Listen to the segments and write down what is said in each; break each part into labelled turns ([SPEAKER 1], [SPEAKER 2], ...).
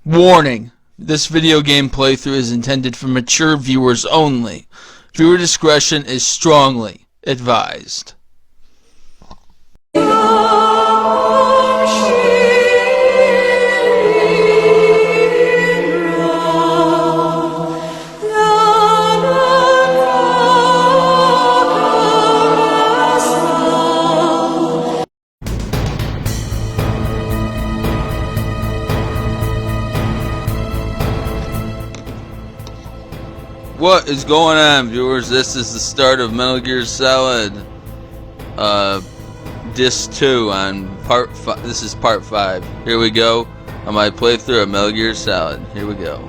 [SPEAKER 1] Warning: this video game playthrough is intended for mature viewers only. Viewer discretion is strongly advised. What is going on, viewers? This is the start of Metal Gear Solid Disc 2 on part 5. This is part 5. Here we go on my playthrough of Metal Gear Solid. Here we go.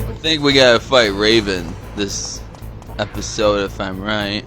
[SPEAKER 1] I think we gotta fight Raven this episode, if I'm right.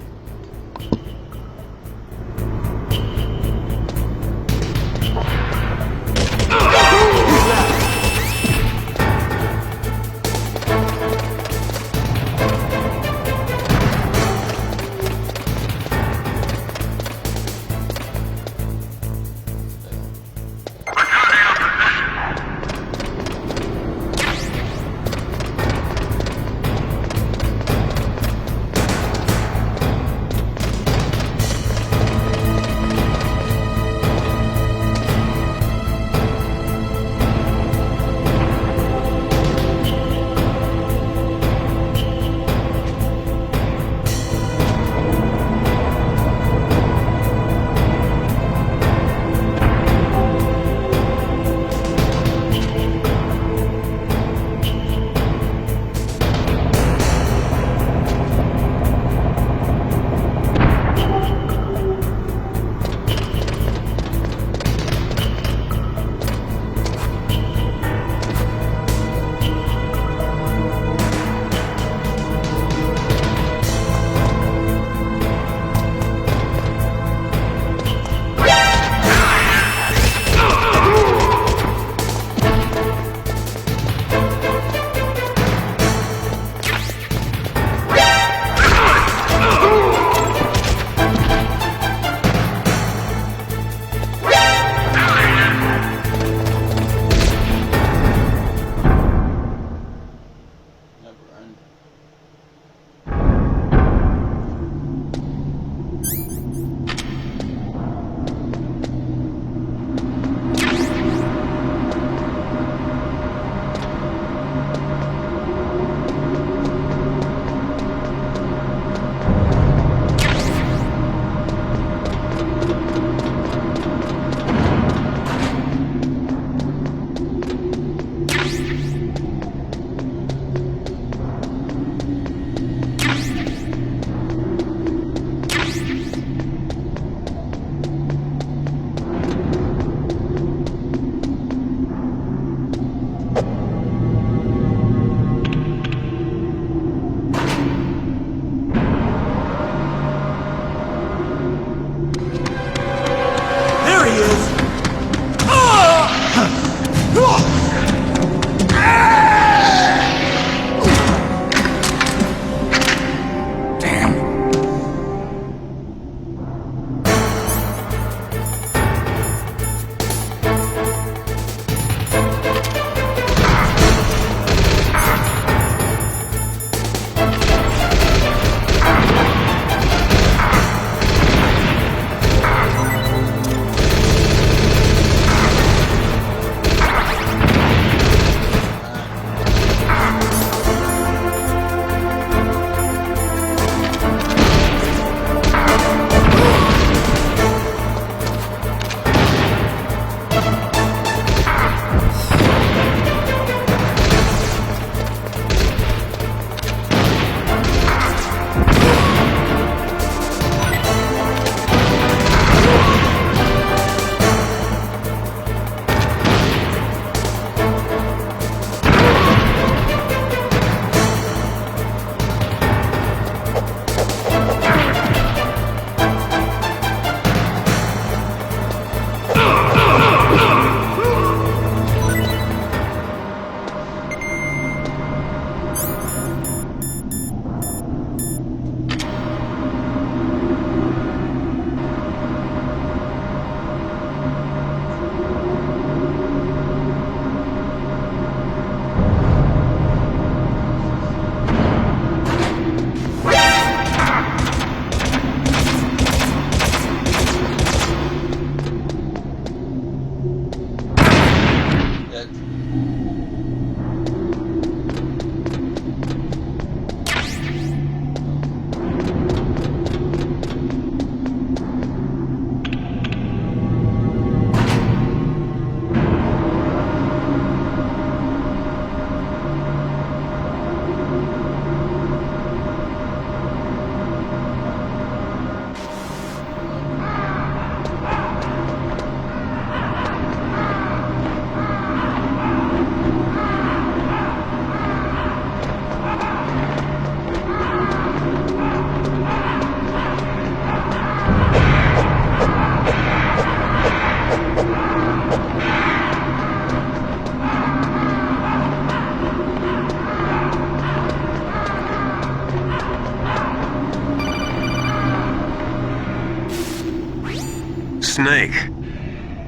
[SPEAKER 2] Snake.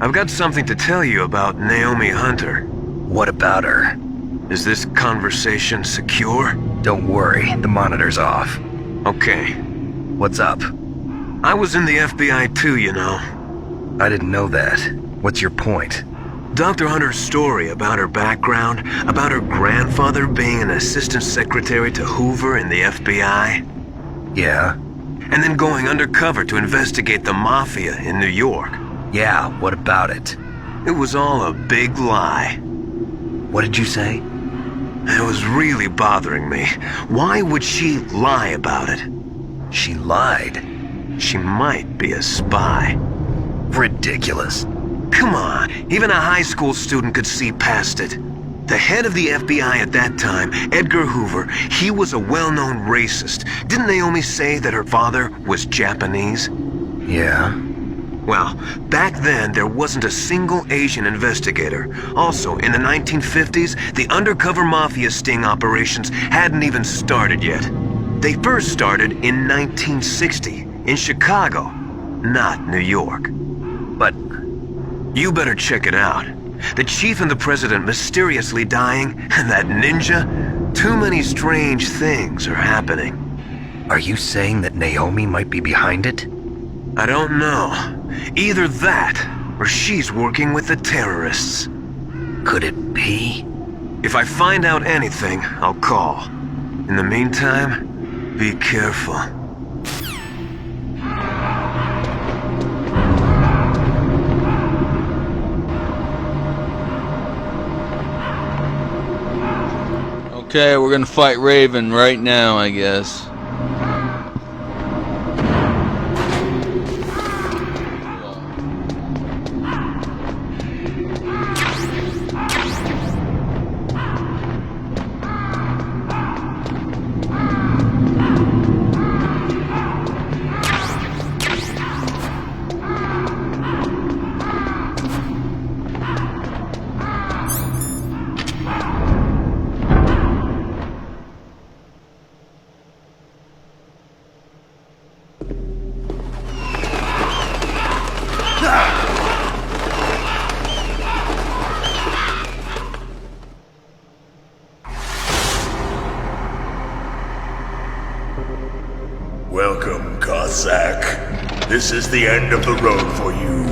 [SPEAKER 2] I've got something to tell you about Naomi Hunter.
[SPEAKER 3] What about her?
[SPEAKER 2] Is this conversation secure?
[SPEAKER 3] Don't worry, the monitor's off.
[SPEAKER 2] Okay.
[SPEAKER 3] What's up?
[SPEAKER 2] I was in the FBI too, you know.
[SPEAKER 3] I didn't know that. What's your point?
[SPEAKER 2] Dr. Hunter's story about her background, about her grandfather being an assistant secretary to Hoover in the FBI.
[SPEAKER 3] Yeah?
[SPEAKER 2] And then going undercover to investigate the Mafia in New York.
[SPEAKER 3] Yeah, what about it?
[SPEAKER 2] It was all a big lie.
[SPEAKER 3] What did you say?
[SPEAKER 2] It was really bothering me. Why would she lie about it?
[SPEAKER 3] She lied.
[SPEAKER 2] She might be a spy.
[SPEAKER 3] Ridiculous.
[SPEAKER 2] Come on, even a high school student could see past it. The head of the FBI at that time, Edgar Hoover, he was a well-known racist. Didn't Naomi say that her father was Japanese?
[SPEAKER 3] Yeah?
[SPEAKER 2] Well, back then there wasn't a single Asian investigator. Also, in the 1950s, the undercover mafia sting operations hadn't even started yet. They first started in 1960, in Chicago, not New York.
[SPEAKER 3] But
[SPEAKER 2] you better check it out. The chief and the president mysteriously dying, and that ninja? Too many strange things are happening.
[SPEAKER 3] are you saying that Naomi might be behind it?
[SPEAKER 2] I don't know. Either that, or she's working with the terrorists.
[SPEAKER 3] Could it be?
[SPEAKER 2] If I find out anything, I'll call. In the meantime, be careful.
[SPEAKER 1] Okay, we're gonna fight Raven right now, I guess.
[SPEAKER 4] Welcome, Cossack. This is the end of the road for you.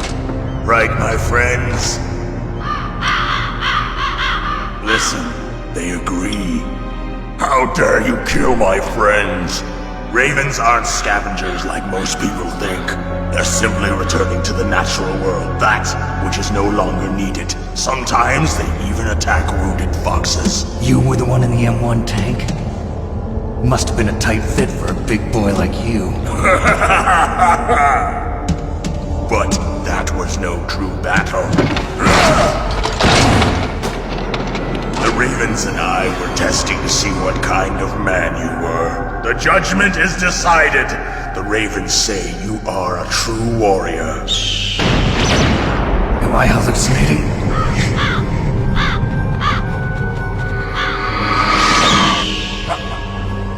[SPEAKER 4] Right, my friends? Listen, they agree. How dare you kill my friends? Ravens aren't scavengers like most people think. They're simply returning to the natural world, that which is no longer needed. Sometimes they even attack wounded foxes.
[SPEAKER 5] You were the one in the M1 tank? Must have been a tight fit for a big boy like you.
[SPEAKER 4] But that was no true battle. The Ravens and I were testing to see what kind of man you were. The judgment is decided. The Ravens say you are a true warrior.
[SPEAKER 5] Am I hallucinating?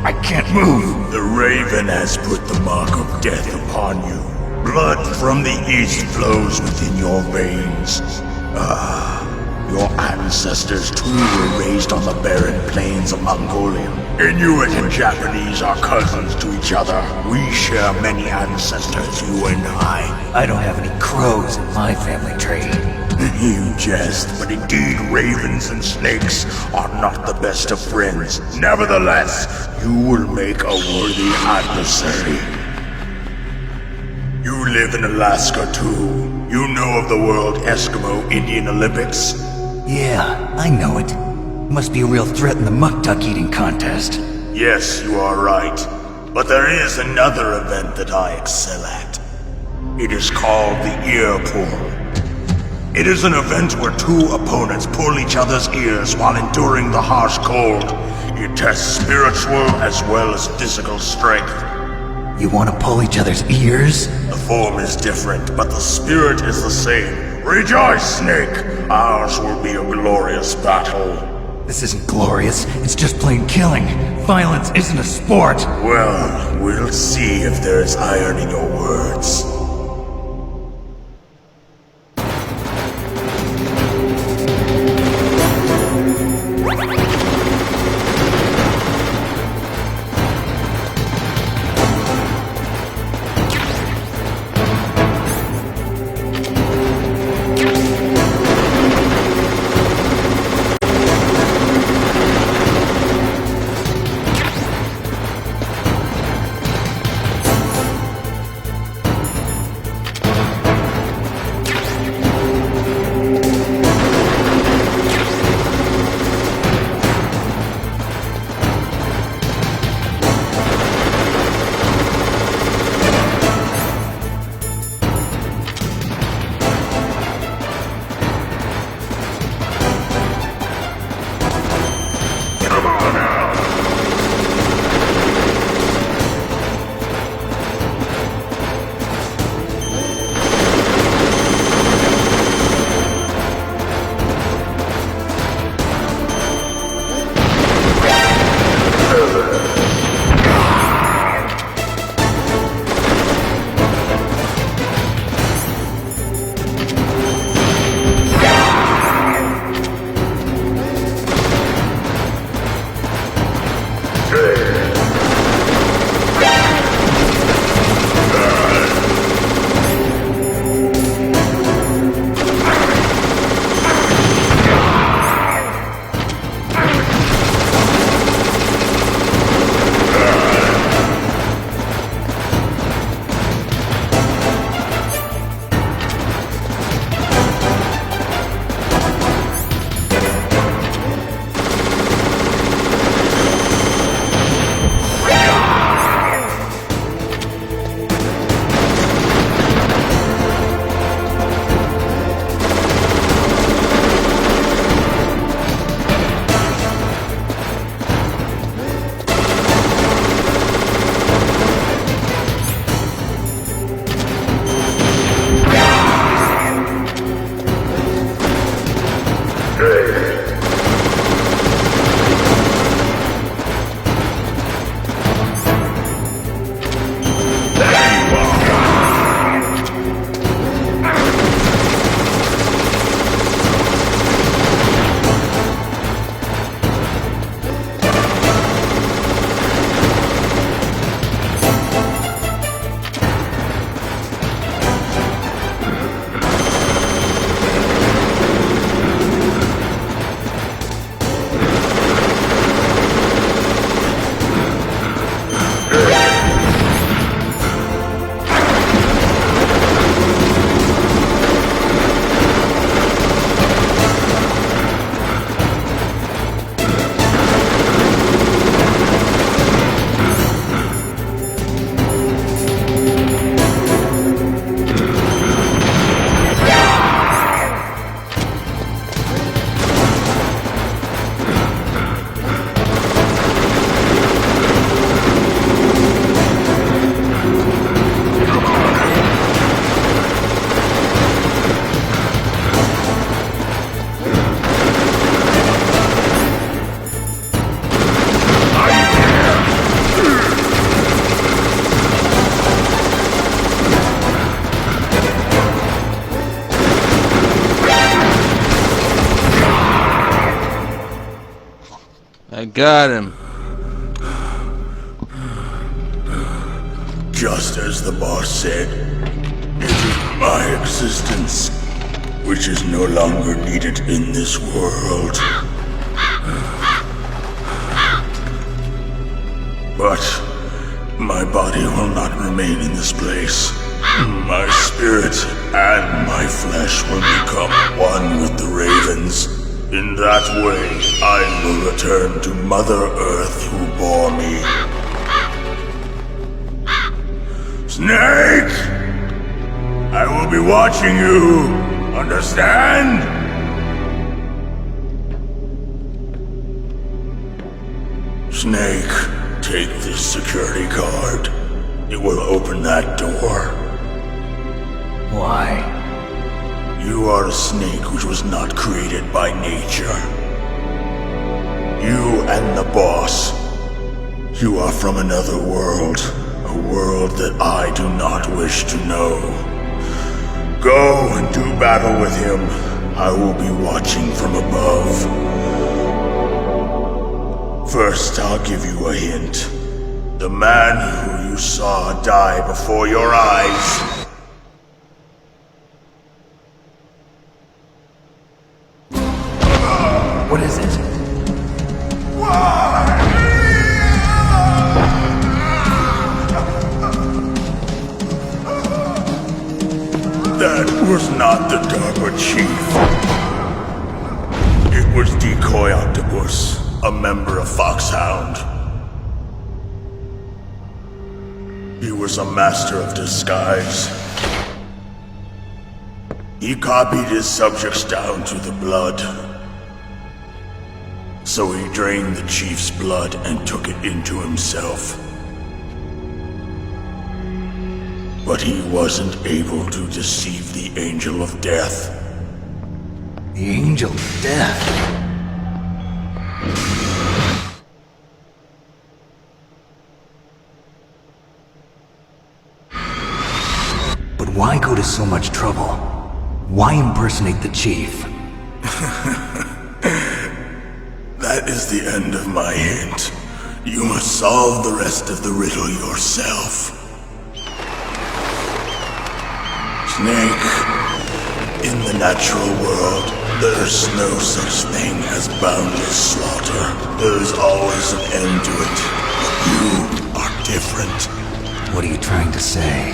[SPEAKER 5] I can't move.
[SPEAKER 4] The Raven has put the mark of death upon you. Blood from the east flows within your veins. Your ancestors too were raised on the barren plains of Mongolia. Inuit and Japanese are cousins to each other. We share many ancestors, you and I.
[SPEAKER 5] I don't have any crows in my family tree.
[SPEAKER 4] You jest, but indeed ravens and snakes are not the best of friends. Nevertheless, you will make a worthy adversary. You live in Alaska too. You know of the World Eskimo Indian Olympics?
[SPEAKER 5] Yeah, I know it. Must be a real threat in the muck-duck eating contest.
[SPEAKER 4] Yes, you are right. But there is another event that I excel at. It is called the ear pull. It is an event where two opponents pull each other's ears while enduring the harsh cold. It tests spiritual as well as physical strength.
[SPEAKER 5] You want to pull each other's ears?
[SPEAKER 4] The form is different, but the spirit is the same. Rejoice, Snake! Ours will be a glorious battle.
[SPEAKER 5] This isn't glorious, it's just plain killing. Violence isn't a sport.
[SPEAKER 4] Well, we'll see if there is iron in your words.
[SPEAKER 1] I got him.
[SPEAKER 4] Just as the boss said, it is my existence which is no longer needed in this world. But my body will not remain in this place. My spirit and my flesh will become one with the ravens. In that way, I will return to Mother Earth who bore me. Snake! I will be watching you! Understand? Snake, take this security card. It will open that door.
[SPEAKER 5] Why?
[SPEAKER 4] You are a snake which was not created by nature. You and the boss. You are from another world. A world that I do not wish to know. Go and do battle with him. I will be watching from above. First, I'll give you a hint. The man who you saw die before your eyes.
[SPEAKER 5] What is it?
[SPEAKER 4] That was not the DARPA chief. It was Decoy Octopus, a member of Foxhound. He was a master of disguise. He copied his subjects down to the blood. So he drained the chief's blood and took it into himself. But he wasn't able to deceive the Angel of Death.
[SPEAKER 5] The Angel of Death. But why go to so much trouble? Why impersonate the chief?
[SPEAKER 4] That is the end of my hint. You must solve the rest of the riddle yourself. Snake, in the natural world, there's no such thing as boundless slaughter. There's always an end to it. But you are different.
[SPEAKER 5] What are you trying to say?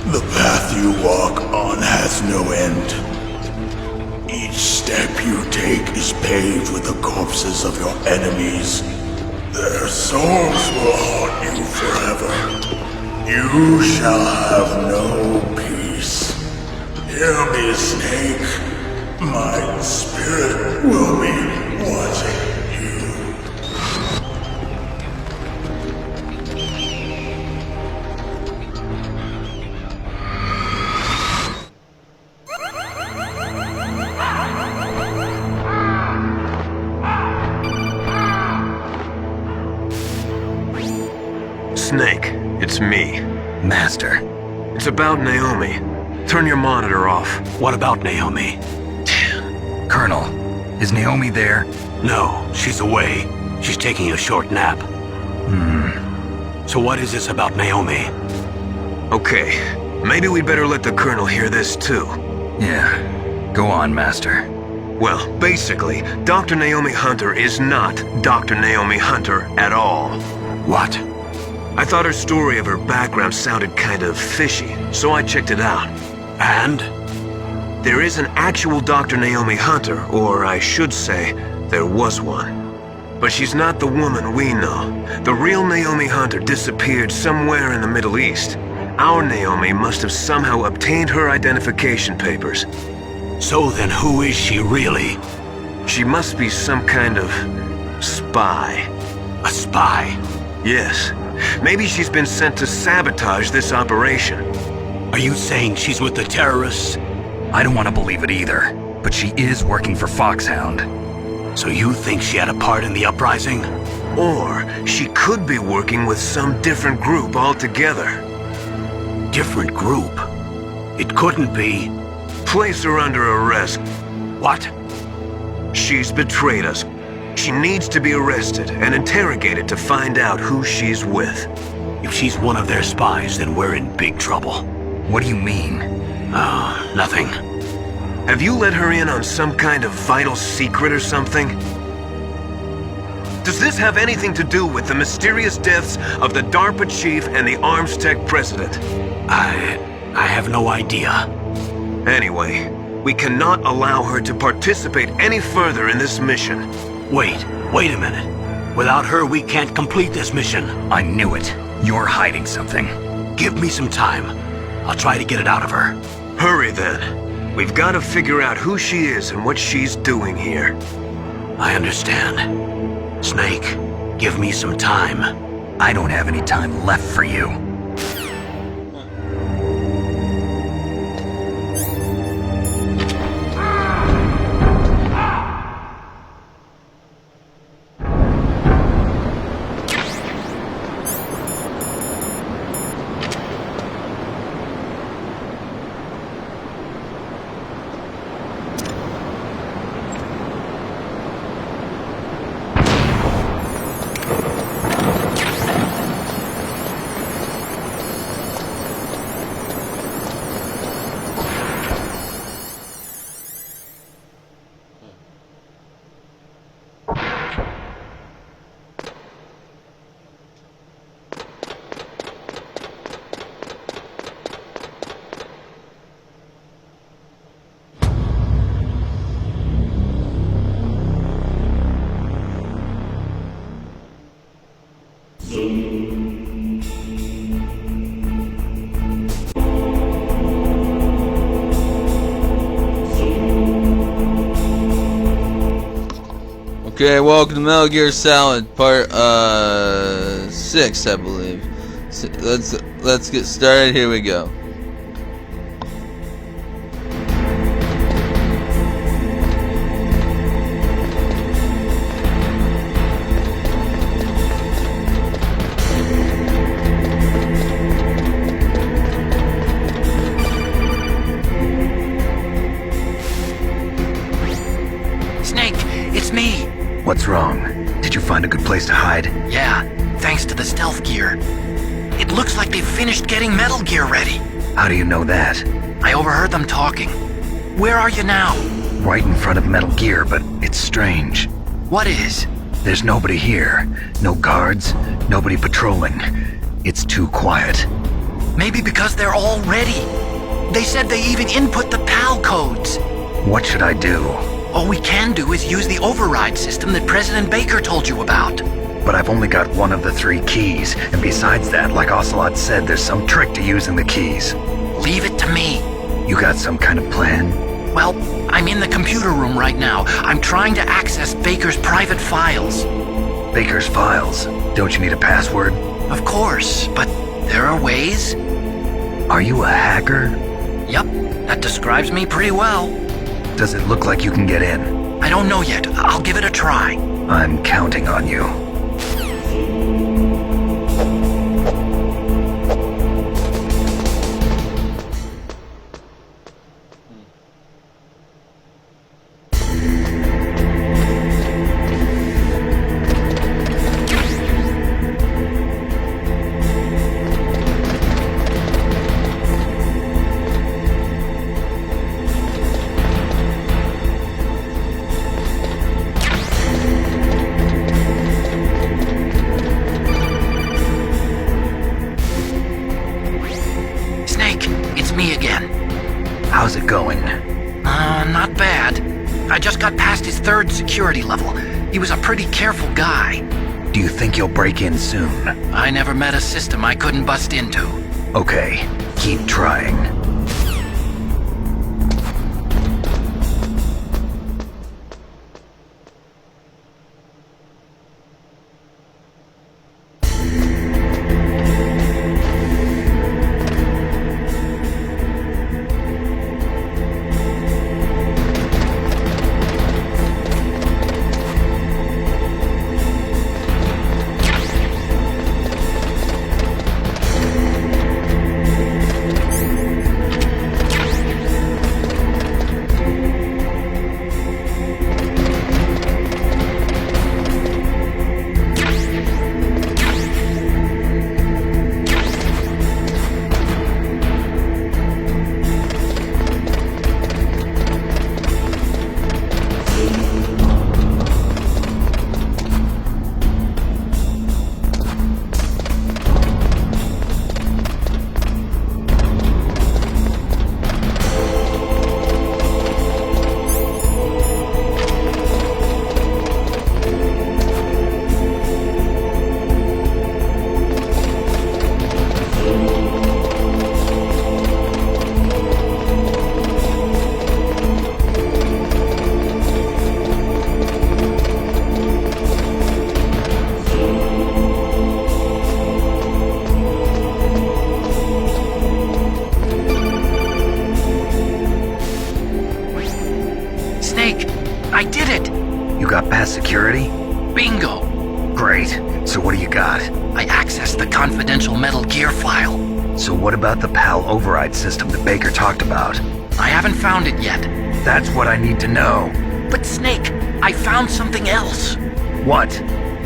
[SPEAKER 4] The path you walk on has no end. Each step you take is paved with the corpses of your enemies. Their souls will haunt you forever. You shall have no peace. Hear me, Snake. My spirit will be watching you.
[SPEAKER 2] Snake, it's me.
[SPEAKER 3] Master.
[SPEAKER 2] It's about Naomi. Turn your monitor off.
[SPEAKER 6] What about Naomi?
[SPEAKER 3] Colonel, is Naomi there?
[SPEAKER 6] No, she's away. She's taking a short nap. So what is this about Naomi?
[SPEAKER 2] Okay, maybe we'd better let the Colonel hear this too.
[SPEAKER 3] Yeah. Go on, Master.
[SPEAKER 2] Well, basically, Dr. Naomi Hunter is not Dr. Naomi Hunter at all.
[SPEAKER 6] What?
[SPEAKER 2] I thought her story of her background sounded kind of fishy, so I checked it out.
[SPEAKER 6] And?
[SPEAKER 2] There is an actual Dr. Naomi Hunter, or I should say, there was one. But she's not the woman we know. The real Naomi Hunter disappeared somewhere in the Middle East. Our Naomi must have somehow obtained her identification papers.
[SPEAKER 6] So then who is she really?
[SPEAKER 2] She must be some kind of spy.
[SPEAKER 6] A spy?
[SPEAKER 2] Yes. Maybe she's been sent to sabotage this operation.
[SPEAKER 6] Are you saying she's with the terrorists?
[SPEAKER 3] I don't want to believe it either, but she is working for Foxhound.
[SPEAKER 6] So you think she had a part in the uprising?
[SPEAKER 2] Or she could be working with some different group altogether.
[SPEAKER 6] Different group? It couldn't be.
[SPEAKER 2] Place her under arrest.
[SPEAKER 6] What?
[SPEAKER 2] She's betrayed us. She needs to be arrested and interrogated to find out who she's with.
[SPEAKER 6] If she's one of their spies, then we're in big trouble.
[SPEAKER 3] What do you mean?
[SPEAKER 6] Oh, nothing.
[SPEAKER 2] Have you let her in on some kind of vital secret or something? Does this have anything to do with the mysterious deaths of the DARPA chief and the Armstech president?
[SPEAKER 6] I have no idea.
[SPEAKER 2] Anyway, we cannot allow her to participate any further in this mission.
[SPEAKER 6] Wait a minute. Without her, we can't complete this mission.
[SPEAKER 3] I knew it. You're hiding something.
[SPEAKER 6] Give me some time. I'll try to get it out of her.
[SPEAKER 2] Hurry then. We've got to figure out who she is and what she's doing here.
[SPEAKER 6] I understand. Snake, give me some time.
[SPEAKER 3] I don't have any time left for you.
[SPEAKER 1] Okay, welcome to Metal Gear Solid Part 6, I believe. So let's get started. Here we go.
[SPEAKER 5] Snake, it's me.
[SPEAKER 3] What's wrong? Did you find a good place to hide?
[SPEAKER 5] Yeah, thanks to the stealth gear. It looks like they've finished getting Metal Gear ready.
[SPEAKER 3] How do you know that?
[SPEAKER 5] I overheard them talking. Where are you now?
[SPEAKER 3] Right in front of Metal Gear, but it's strange.
[SPEAKER 5] What is?
[SPEAKER 3] There's nobody here. No guards, nobody patrolling. It's too quiet.
[SPEAKER 5] Maybe because they're all ready. They said they even input the PAL codes.
[SPEAKER 3] What should I do?
[SPEAKER 5] All we can do is use the override system that President Baker told you about.
[SPEAKER 3] But I've only got one of the 3 keys, and besides that, like Ocelot said, there's some trick to using the keys.
[SPEAKER 5] Leave it to me.
[SPEAKER 3] You got some kind of plan?
[SPEAKER 5] Well, I'm in the computer room right now. I'm trying to access Baker's private files.
[SPEAKER 3] Baker's files? Don't you need a password?
[SPEAKER 5] Of course, but there are ways.
[SPEAKER 3] Are you a hacker?
[SPEAKER 5] Yep, that describes me pretty well.
[SPEAKER 3] Does it look like you can get in?
[SPEAKER 5] I don't know yet. I'll give it a try.
[SPEAKER 3] I'm counting on you. How's it going?
[SPEAKER 5] Not bad. I just got past his 3rd security level. He was a pretty careful guy.
[SPEAKER 3] Do you think you'll break in soon?
[SPEAKER 5] I never met a system I couldn't bust into.
[SPEAKER 3] Okay, keep trying.
[SPEAKER 5] Snake, I did it!
[SPEAKER 3] You got past security?
[SPEAKER 5] Bingo!
[SPEAKER 3] Great. So what do you got?
[SPEAKER 5] I accessed the confidential Metal Gear file.
[SPEAKER 3] So what about the PAL override system that Baker talked about?
[SPEAKER 5] I haven't found it yet.
[SPEAKER 3] That's what I need to know.
[SPEAKER 5] But Snake, I found something else.
[SPEAKER 3] What?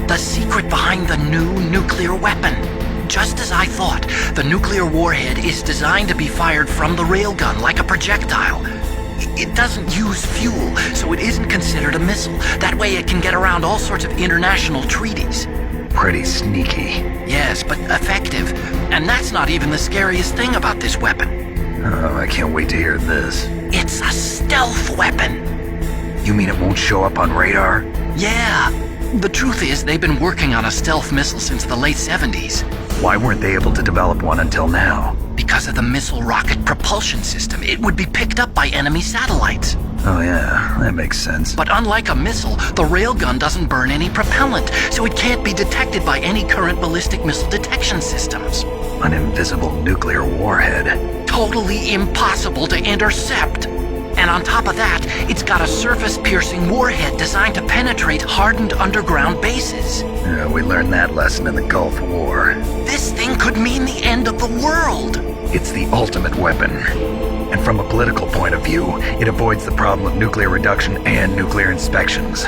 [SPEAKER 5] The secret behind the new nuclear weapon. Just as I thought, the nuclear warhead is designed to be fired from the railgun like a projectile. It doesn't use fuel, so it isn't considered a missile. That way it can get around all sorts of international treaties.
[SPEAKER 3] Pretty sneaky.
[SPEAKER 5] Yes, but effective. And that's not even the scariest thing about this weapon.
[SPEAKER 3] Oh, I can't wait to hear this.
[SPEAKER 5] It's a stealth weapon.
[SPEAKER 3] You mean it won't show up on radar?
[SPEAKER 5] Yeah. The truth is, they've been working on a stealth missile since the late 70s.
[SPEAKER 3] Why weren't they able to develop one until now?
[SPEAKER 5] Because of the missile rocket propulsion system, it would be picked up by enemy satellites.
[SPEAKER 3] Oh yeah, that makes sense.
[SPEAKER 5] But unlike a missile, the railgun doesn't burn any propellant, so it can't be detected by any current ballistic missile detection systems.
[SPEAKER 3] An invisible nuclear warhead.
[SPEAKER 5] Totally impossible to intercept. And on top of that, it's got a surface-piercing warhead designed to penetrate hardened underground bases.
[SPEAKER 3] Yeah, we learned that lesson in the Gulf War.
[SPEAKER 5] This thing could mean the end of the world.
[SPEAKER 3] It's the ultimate weapon. And from a political point of view, it avoids the problem of nuclear reduction and nuclear inspections.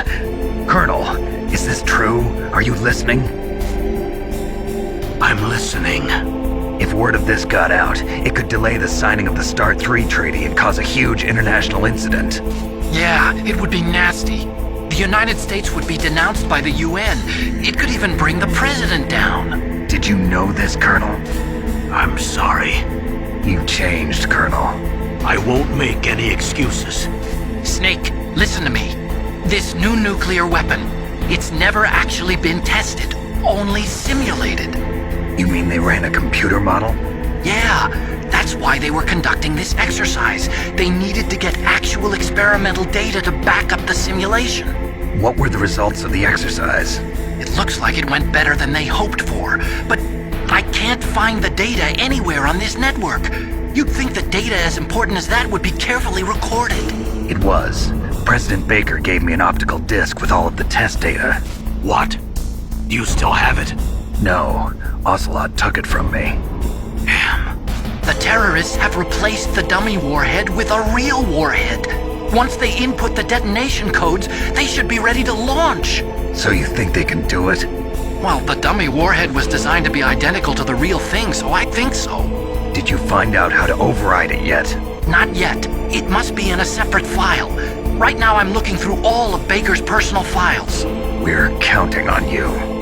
[SPEAKER 3] Colonel, is this true? Are you listening?
[SPEAKER 6] I'm listening.
[SPEAKER 3] If word of this got out, it could delay the signing of the START 3 treaty and cause a huge international incident.
[SPEAKER 5] Yeah, it would be nasty. The United States would be denounced by the UN. It could even bring the president down.
[SPEAKER 3] Did you know this, Colonel?
[SPEAKER 6] I'm sorry.
[SPEAKER 3] You've changed, Colonel.
[SPEAKER 6] I won't make any excuses.
[SPEAKER 5] Snake, listen to me. This new nuclear weapon, it's never actually been tested, only simulated.
[SPEAKER 3] You mean they ran a computer model?
[SPEAKER 5] Yeah, that's why they were conducting this exercise. They needed to get actual experimental data to back up the simulation.
[SPEAKER 3] What were the results of the exercise?
[SPEAKER 5] It looks like it went better than they hoped for, but I can't find the data anywhere on this network. You'd think that data as important as that would be carefully recorded.
[SPEAKER 3] It was. President Baker gave me an optical disc with all of the test data.
[SPEAKER 6] What? Do you still have it?
[SPEAKER 3] No, Ocelot took it from me.
[SPEAKER 5] Damn. The terrorists have replaced the dummy warhead with a real warhead. Once they input the detonation codes, they should be ready to launch.
[SPEAKER 3] So you think they can do it?
[SPEAKER 5] Well, the dummy warhead was designed to be identical to the real thing, so I think so.
[SPEAKER 3] Did you find out how to override it yet?
[SPEAKER 5] Not yet. It must be in a separate file. Right now I'm looking through all of Baker's personal files.
[SPEAKER 3] We're counting on you.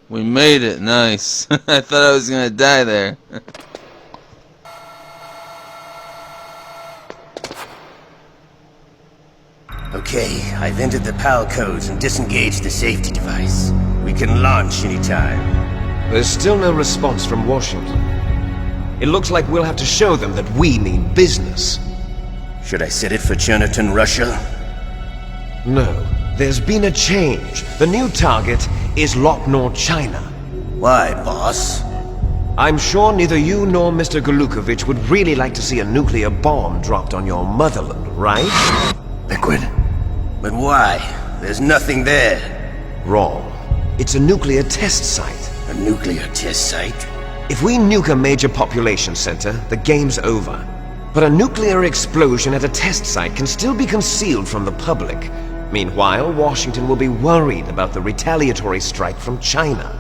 [SPEAKER 1] We made it, nice. I thought I was gonna die there.
[SPEAKER 7] Okay, I've entered the PAL codes and disengaged the safety device. We can launch anytime.
[SPEAKER 8] There's still no response from Washington. It looks like we'll have to show them that we mean business.
[SPEAKER 7] Should I set it for Cherniton, Russia?
[SPEAKER 8] No, there's been a change. The new target is Lok Nor, China.
[SPEAKER 7] Why, boss?
[SPEAKER 8] I'm sure neither you nor Mr. Golukovich would really like to see a nuclear bomb dropped on your motherland, right?
[SPEAKER 7] Liquid. But why? There's nothing there.
[SPEAKER 8] Wrong. It's a nuclear test site.
[SPEAKER 7] A nuclear test site?
[SPEAKER 8] If we nuke a major population center, the game's over. But a nuclear explosion at a test site can still be concealed from the public. Meanwhile, Washington will be worried about the retaliatory strike from China.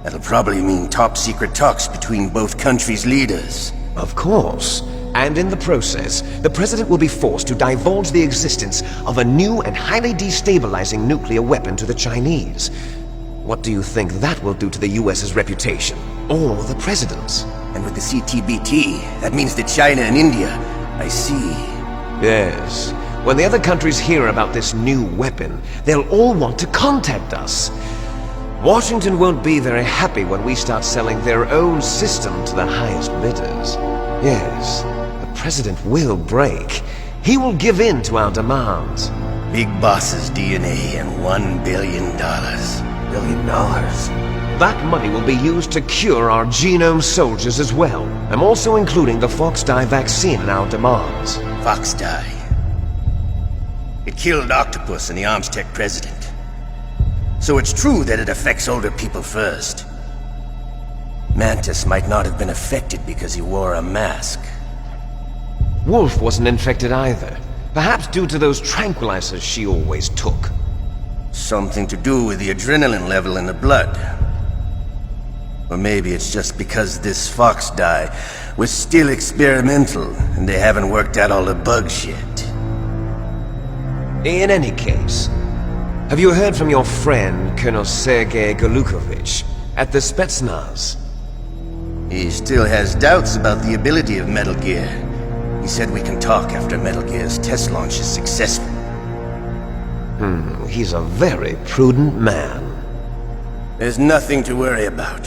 [SPEAKER 7] That'll probably mean top-secret talks between both countries' leaders.
[SPEAKER 8] Of course. And in the process, the president will be forced to divulge the existence of a new and highly destabilizing nuclear weapon to the Chinese. What do you think that will do to the US's reputation? Or the president's?
[SPEAKER 7] And with the CTBT, that means that China and India... I see.
[SPEAKER 8] Yes. When the other countries hear about this new weapon, they'll all want to contact us. Washington won't be very happy when we start selling their own system to the highest bidders. Yes, the president will break. He will give in to our demands.
[SPEAKER 7] Big Boss's DNA and $1 billion.
[SPEAKER 8] $1 billion? That money will be used to cure our genome soldiers as well. I'm also including the Foxdie vaccine in our demands.
[SPEAKER 7] Foxdie. It killed Octopus and the Armstech president. So it's true that it affects older people first. Mantis might not have been affected because he wore a mask.
[SPEAKER 8] Wolf wasn't infected either. Perhaps due to those tranquilizers she always took.
[SPEAKER 7] Something to do with the adrenaline level in the blood. Or maybe it's just because this Foxdie was still experimental and they haven't worked out all the bugs yet.
[SPEAKER 8] In any case, have you heard from your friend, Colonel Sergei Golukovich, at the Spetsnaz?
[SPEAKER 7] He still has doubts about the ability of Metal Gear. He said we can talk after Metal Gear's test launch is successful.
[SPEAKER 8] He's a very prudent man.
[SPEAKER 7] There's nothing to worry about.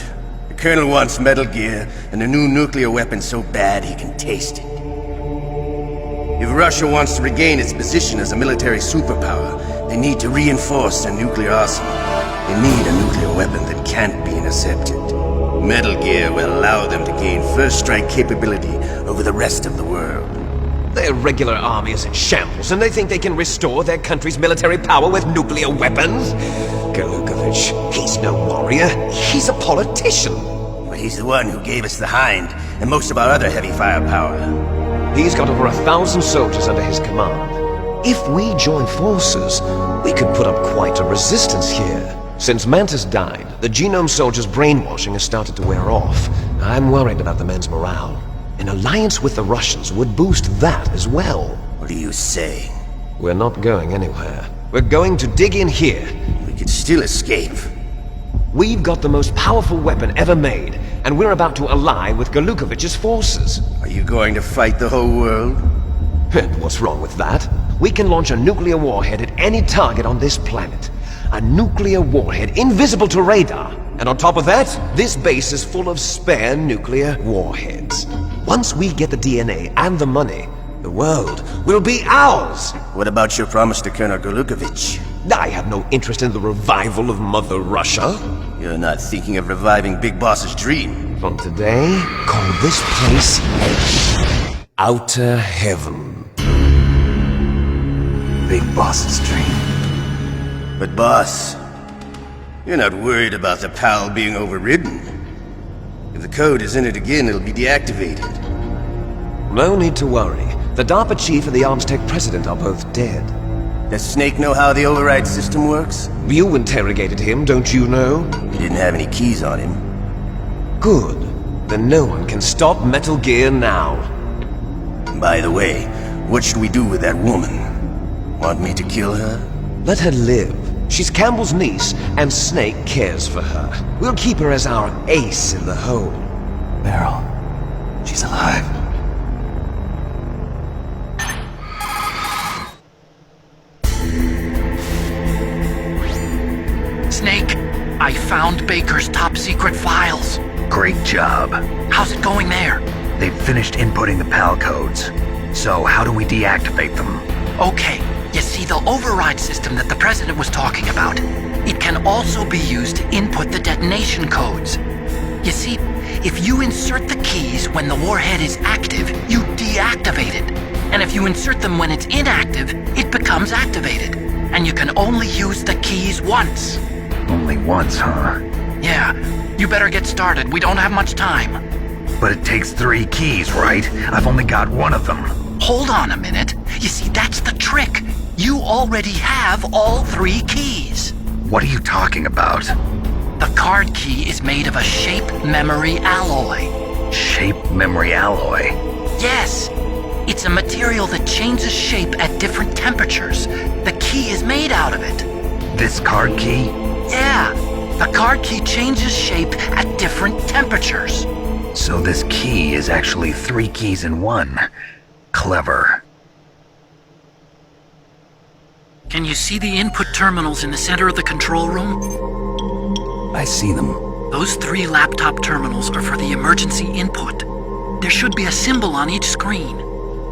[SPEAKER 7] The Colonel wants Metal Gear and a new nuclear weapon so bad he can taste it. If Russia wants to regain its position as a military superpower, they need to reinforce their nuclear arsenal. They need a nuclear weapon that can't be intercepted. Metal Gear will allow them to gain first strike capability over the rest of the world.
[SPEAKER 8] Their regular army is in shambles, and they think they can restore their country's military power with nuclear weapons? Golukovich, he's no warrior. He's a politician.
[SPEAKER 7] But he's the one who gave us the Hind and most of our other heavy firepower.
[SPEAKER 8] He's got over 1,000 soldiers under his command. If we join forces, we could put up quite a resistance here. Since Mantis died, the genome soldiers' brainwashing has started to wear off. I'm worried about the men's morale. An alliance with the Russians would boost that as well.
[SPEAKER 7] What are you saying?
[SPEAKER 8] We're not going anywhere. We're going to dig in here.
[SPEAKER 7] We could still escape.
[SPEAKER 8] We've got the most powerful weapon ever made, and we're about to ally with Golukovich's forces.
[SPEAKER 7] Are you going to fight the whole world?
[SPEAKER 8] And what's wrong with that? We can launch a nuclear warhead at any target on this planet. A nuclear warhead invisible to radar. And on top of that, this base is full of spare nuclear warheads. Once we get the DNA and the money, the world will be ours!
[SPEAKER 7] What about your promise to Colonel Golukovich?
[SPEAKER 8] I have no interest in the revival of Mother Russia.
[SPEAKER 7] You're not thinking of reviving Big Boss's dream.
[SPEAKER 8] From today, call this place Outer Heaven.
[SPEAKER 3] Big Boss's dream.
[SPEAKER 7] But boss, you're not worried about the PAL being overridden. If the code is in it again, it'll be deactivated.
[SPEAKER 8] No need to worry. The DARPA chief and the Armstech president are both dead.
[SPEAKER 7] Does Snake know how the override system works?
[SPEAKER 8] You interrogated him, don't you know?
[SPEAKER 7] He didn't have any keys on him.
[SPEAKER 8] Good. Then no one can stop Metal Gear now.
[SPEAKER 7] By the way, what should we do with that woman? Want me to kill her?
[SPEAKER 8] Let her live. She's Campbell's niece, and Snake cares for her. We'll keep her as our ace in the hole.
[SPEAKER 3] Meryl, she's alive.
[SPEAKER 5] Snake, I found Baker's top-secret files.
[SPEAKER 3] Great job.
[SPEAKER 5] How's it going there?
[SPEAKER 3] They've finished inputting the PAL codes. So how do we deactivate them?
[SPEAKER 5] Okay, you see the override system that the President was talking about? It can also be used to input the detonation codes. You see, if you insert the keys when the warhead is active, you deactivate it. And if you insert them when it's inactive, it becomes activated. And you can only use the keys once.
[SPEAKER 3] Only once, huh?
[SPEAKER 5] Yeah, you better get started. We don't have much time.
[SPEAKER 3] But it takes 3 keys, right? I've only got 1 of them.
[SPEAKER 5] Hold on a minute. You see, that's the trick. You already have all 3 keys.
[SPEAKER 3] What are you talking about?
[SPEAKER 5] The card key is made of a shape memory alloy.
[SPEAKER 3] Shape memory alloy?
[SPEAKER 5] Yes. It's a material that changes shape at different temperatures. The key is made out of it.
[SPEAKER 3] This card key?
[SPEAKER 5] Yeah. The card key changes shape at different temperatures.
[SPEAKER 3] So this key is actually 3 keys in 1. Clever.
[SPEAKER 5] Can you see the input terminals in the center of the control room?
[SPEAKER 3] I see them.
[SPEAKER 5] Those 3 laptop terminals are for the emergency input. There should be a symbol on each screen.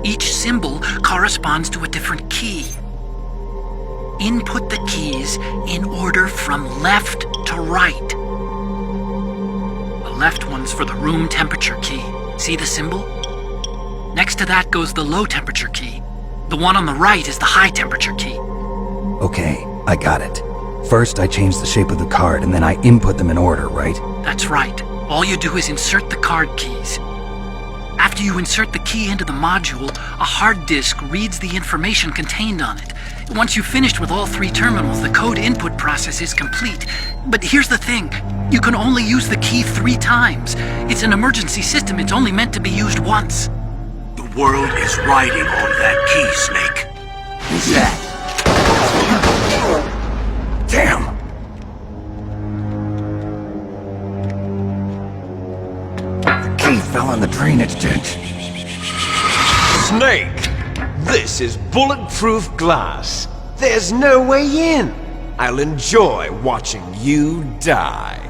[SPEAKER 5] Each symbol corresponds to a different key. Input the keys in order from left to right. The left one's for the room temperature key. See the symbol? Next to that goes the low temperature key. The one on the right is the high temperature key.
[SPEAKER 3] Okay, I got it. First, I change the shape of the card, and then I input them in order, right?
[SPEAKER 5] That's right. All you do is insert the card keys. After you insert the key into the module, a hard disk reads the information contained on it. Once you've finished with all 3 terminals, the code input process is complete. But here's the thing. You can only use the key 3 times. It's an emergency system. It's only meant to be used once.
[SPEAKER 6] The world is riding on that key, Snake.
[SPEAKER 3] Who's that? Damn! The key fell on the drainage ditch.
[SPEAKER 8] Snake! This is bulletproof glass. There's no way in. I'll enjoy watching you die.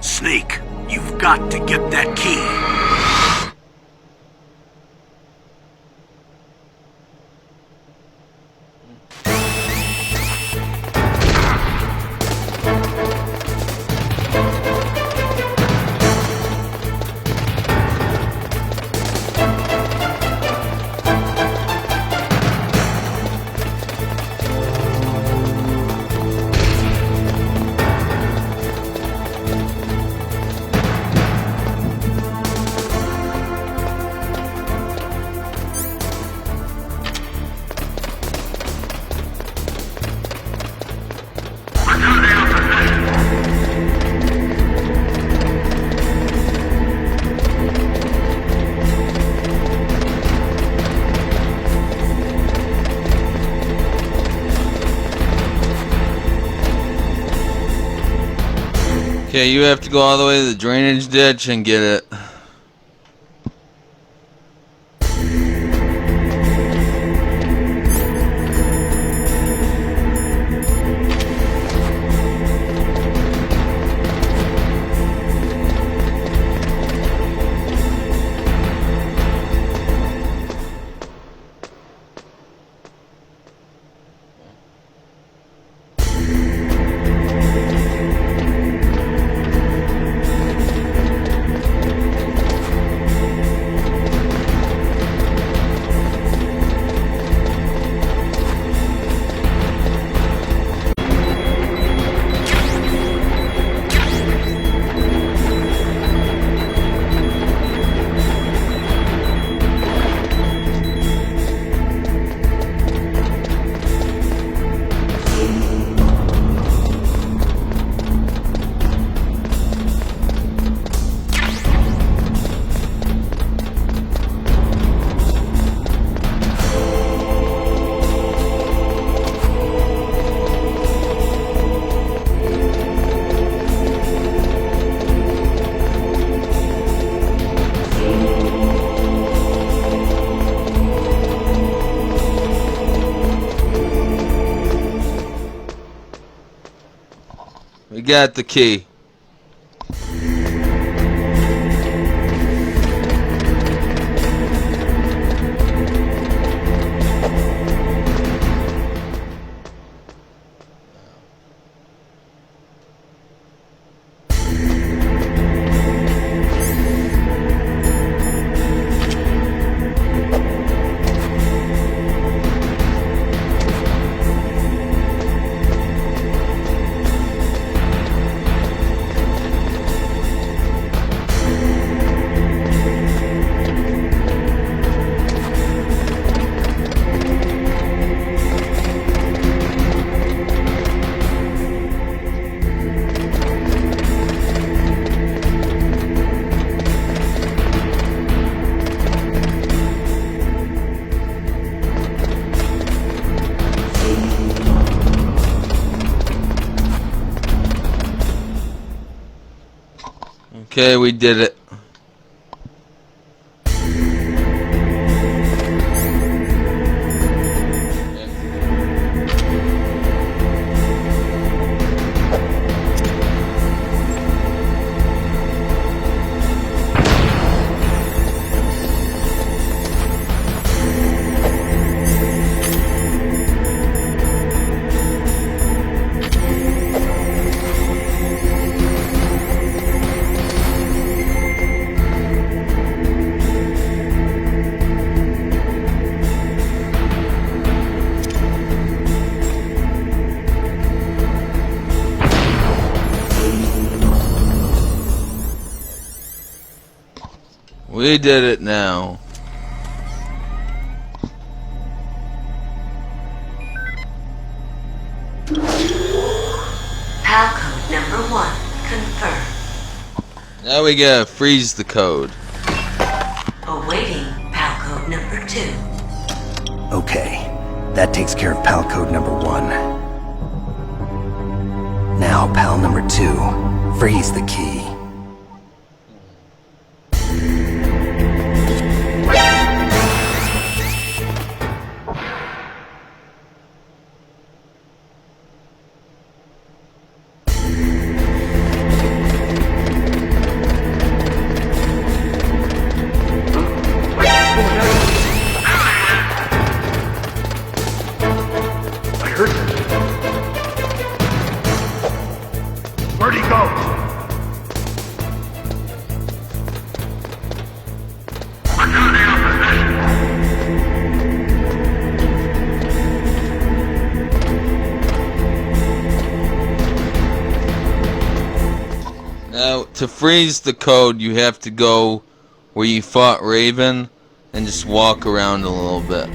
[SPEAKER 6] Snake, you've got to get that key.
[SPEAKER 1] Okay, you have to go all the way to the drainage ditch and get it. got the key. Okay, we did it. We did it now.
[SPEAKER 9] PAL code number 1 confirmed.
[SPEAKER 1] Now we gotta freeze the code.
[SPEAKER 9] Awaiting PAL code number 2.
[SPEAKER 3] Okay, that takes care of PAL code number 1. Now, PAL number 2, freeze the key.
[SPEAKER 4] Where'd he go?
[SPEAKER 1] Now, to freeze the code, you have to go where you fought Raven and just walk around a little bit.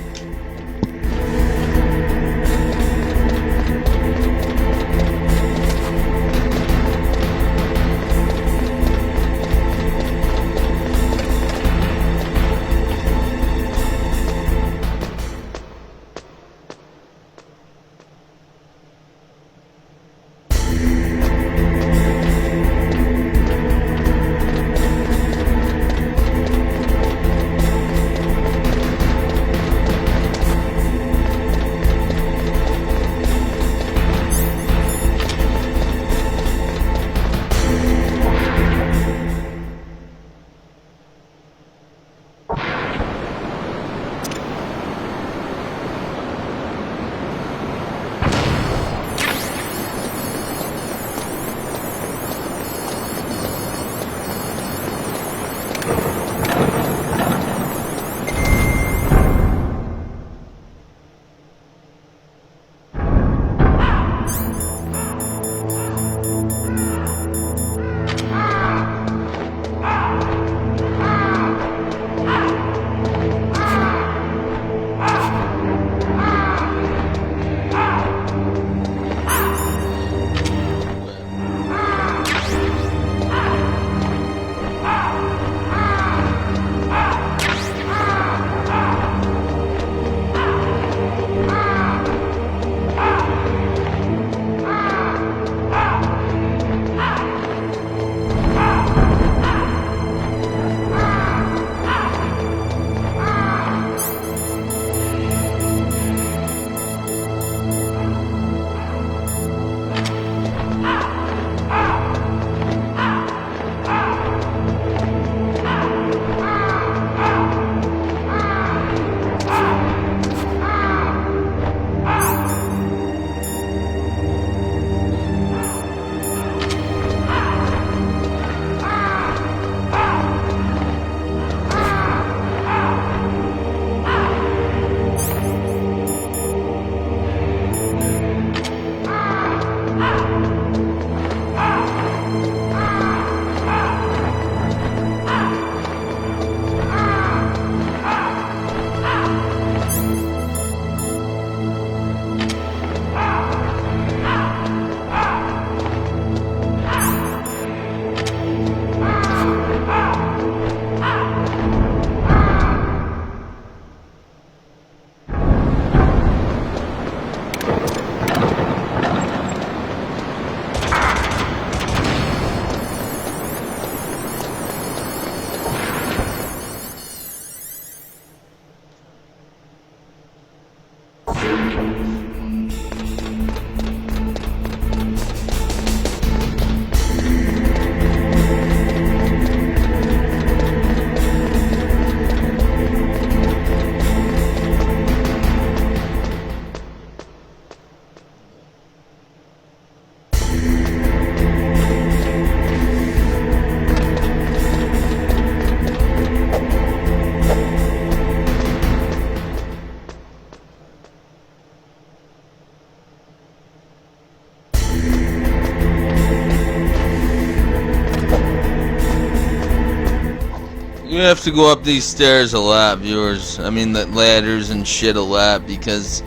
[SPEAKER 1] You have to go up these stairs a lot, viewers. I mean, the ladders and shit a lot, because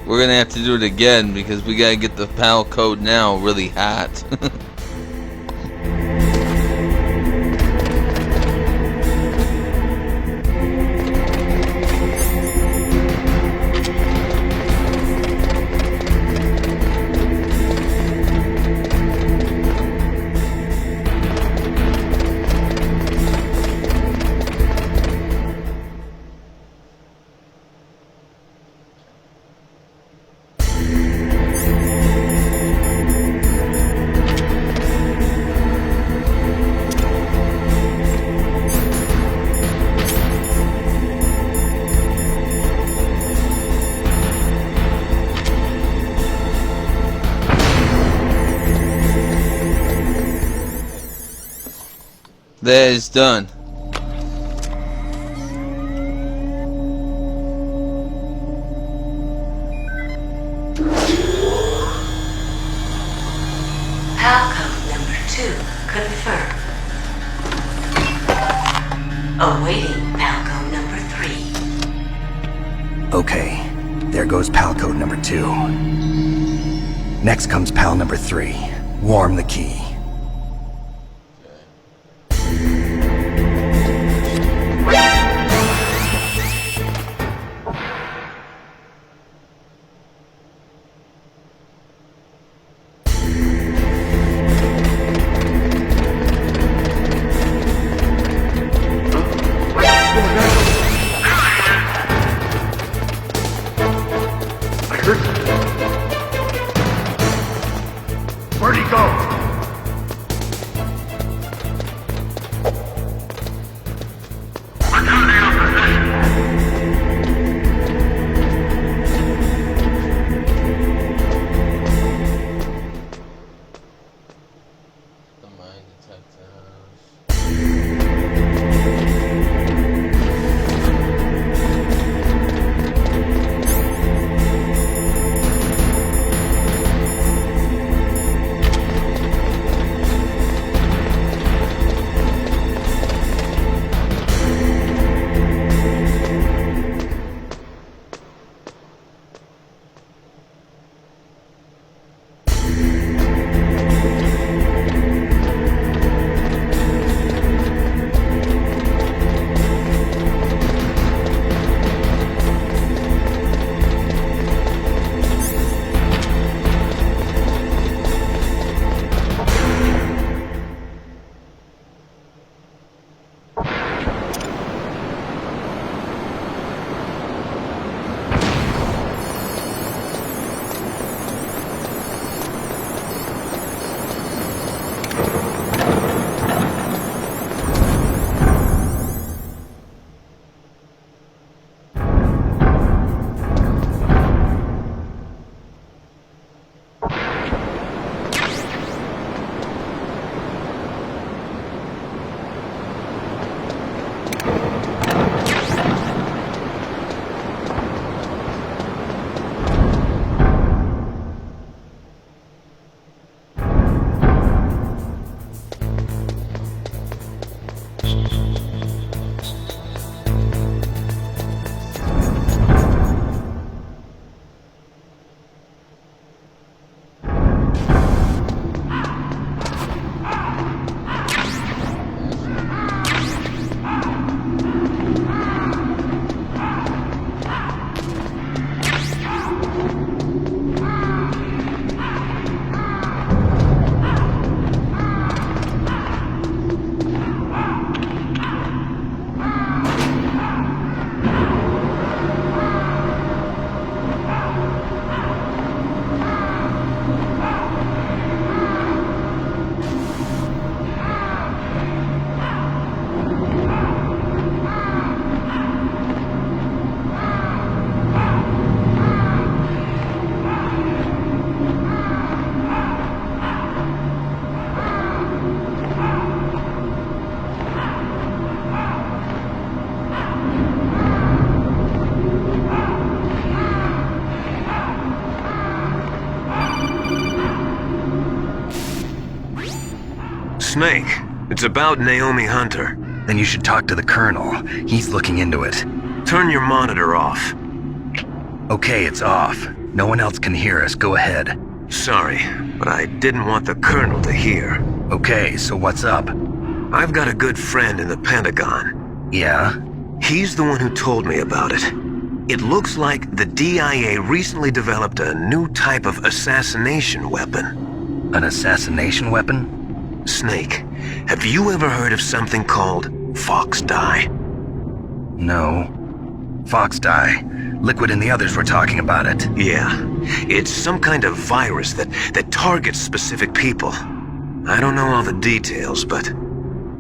[SPEAKER 1] we're gonna have to do it again, because we gotta get the PAL code now really hot. That is done.
[SPEAKER 9] PAL code number 2 confirmed. Awaiting PAL code number 3.
[SPEAKER 3] Okay, there goes PAL code number 2. Next comes PAL number 3. Warm the key.
[SPEAKER 4] Where'd he go?
[SPEAKER 1] The mine detectors.
[SPEAKER 2] Snake, it's about Naomi Hunter.
[SPEAKER 3] Then you should talk to the Colonel. He's looking into it.
[SPEAKER 2] Turn your monitor off.
[SPEAKER 3] Okay, it's off. No one else can hear us. Go ahead.
[SPEAKER 2] Sorry, but I didn't want the Colonel to hear.
[SPEAKER 3] Okay, so what's up?
[SPEAKER 2] I've got a good friend in the Pentagon.
[SPEAKER 3] Yeah?
[SPEAKER 2] He's the one who told me about it. It looks like the DIA recently developed a new type of assassination weapon.
[SPEAKER 3] An assassination weapon?
[SPEAKER 2] Snake, have you ever heard of something called Fox Dye?
[SPEAKER 3] No. Fox Dye. Liquid and the others were talking about it.
[SPEAKER 2] Yeah. It's some kind of virus that targets specific people. I don't know all the details, but...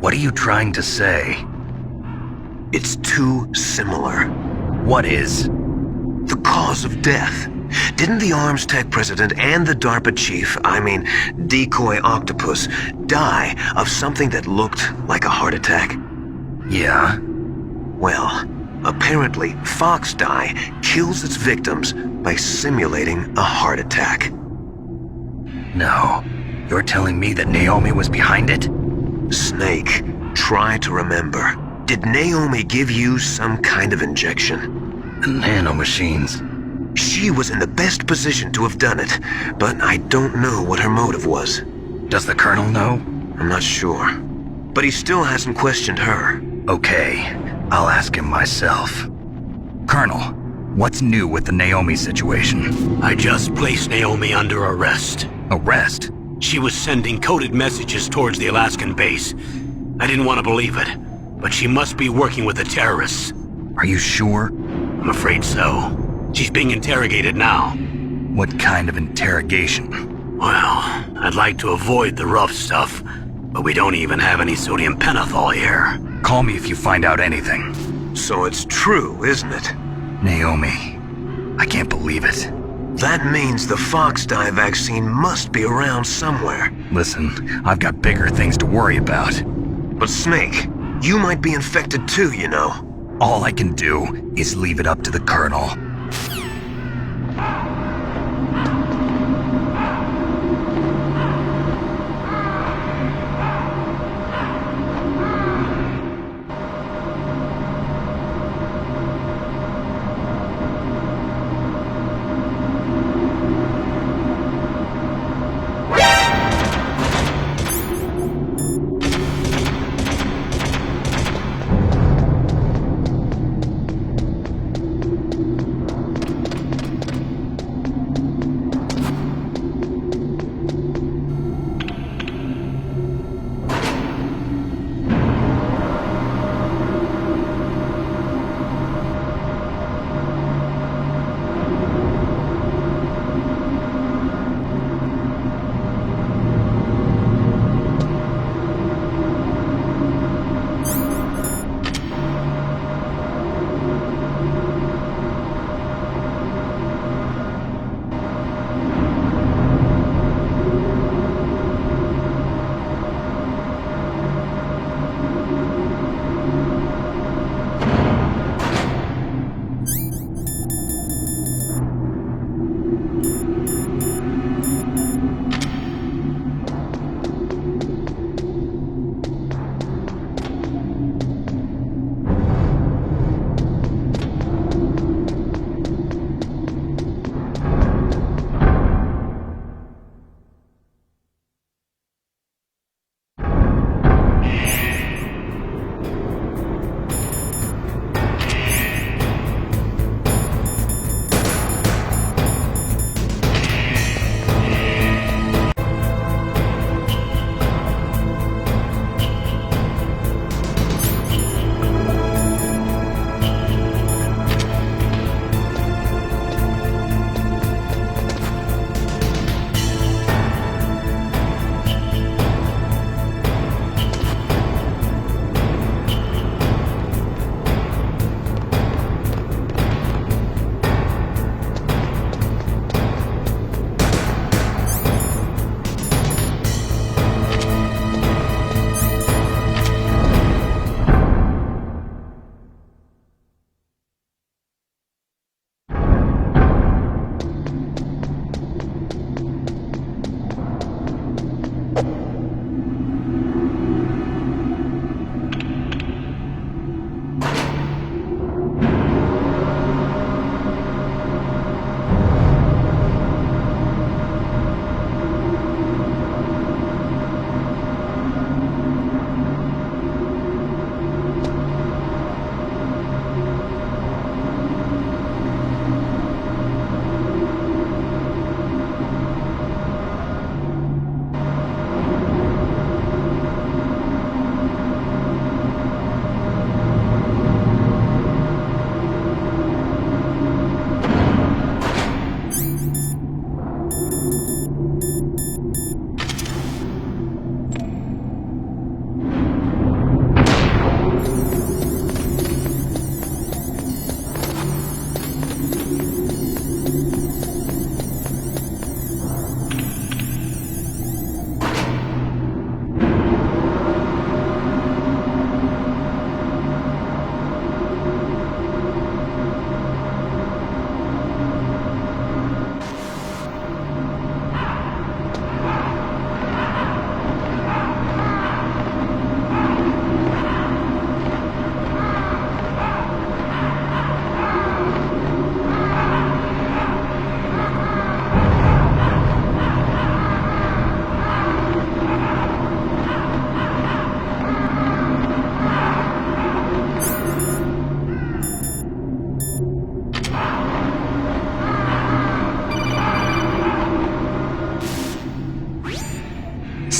[SPEAKER 3] What are you trying to say?
[SPEAKER 2] It's too similar.
[SPEAKER 3] What is?
[SPEAKER 2] The cause of death. Didn't the Arms Tech president and the DARPA chief, Decoy Octopus, die of something that looked like a heart attack?
[SPEAKER 3] Yeah?
[SPEAKER 2] Well, apparently Fox Dye kills its victims by simulating a heart attack.
[SPEAKER 3] No. You're telling me that Naomi was behind it?
[SPEAKER 2] Snake, try to remember. Did Naomi give you some kind of injection?
[SPEAKER 3] The nanomachines.
[SPEAKER 2] She was in the best position to have done it, but I don't know what her motive was.
[SPEAKER 3] Does the Colonel know?
[SPEAKER 2] I'm not sure. But he still hasn't questioned her.
[SPEAKER 3] Okay, I'll ask him myself. Colonel, what's new with the Naomi situation?
[SPEAKER 6] I just placed Naomi under arrest.
[SPEAKER 3] Arrest?
[SPEAKER 6] She was sending coded messages towards the Alaskan base. I didn't want to believe it, but she must be working with the terrorists.
[SPEAKER 3] Are you sure?
[SPEAKER 6] I'm afraid so. She's being interrogated now.
[SPEAKER 3] What kind of interrogation?
[SPEAKER 6] Well, I'd like to avoid the rough stuff, but we don't even have any sodium pentothal here.
[SPEAKER 3] Call me if you find out anything.
[SPEAKER 2] So it's true, isn't it?
[SPEAKER 3] Naomi, I can't believe it.
[SPEAKER 2] That means the Fox Dye vaccine must be around somewhere.
[SPEAKER 3] Listen, I've got bigger things to worry about.
[SPEAKER 2] But Snake, you might be infected too, you know.
[SPEAKER 3] All I can do is leave it up to the Colonel.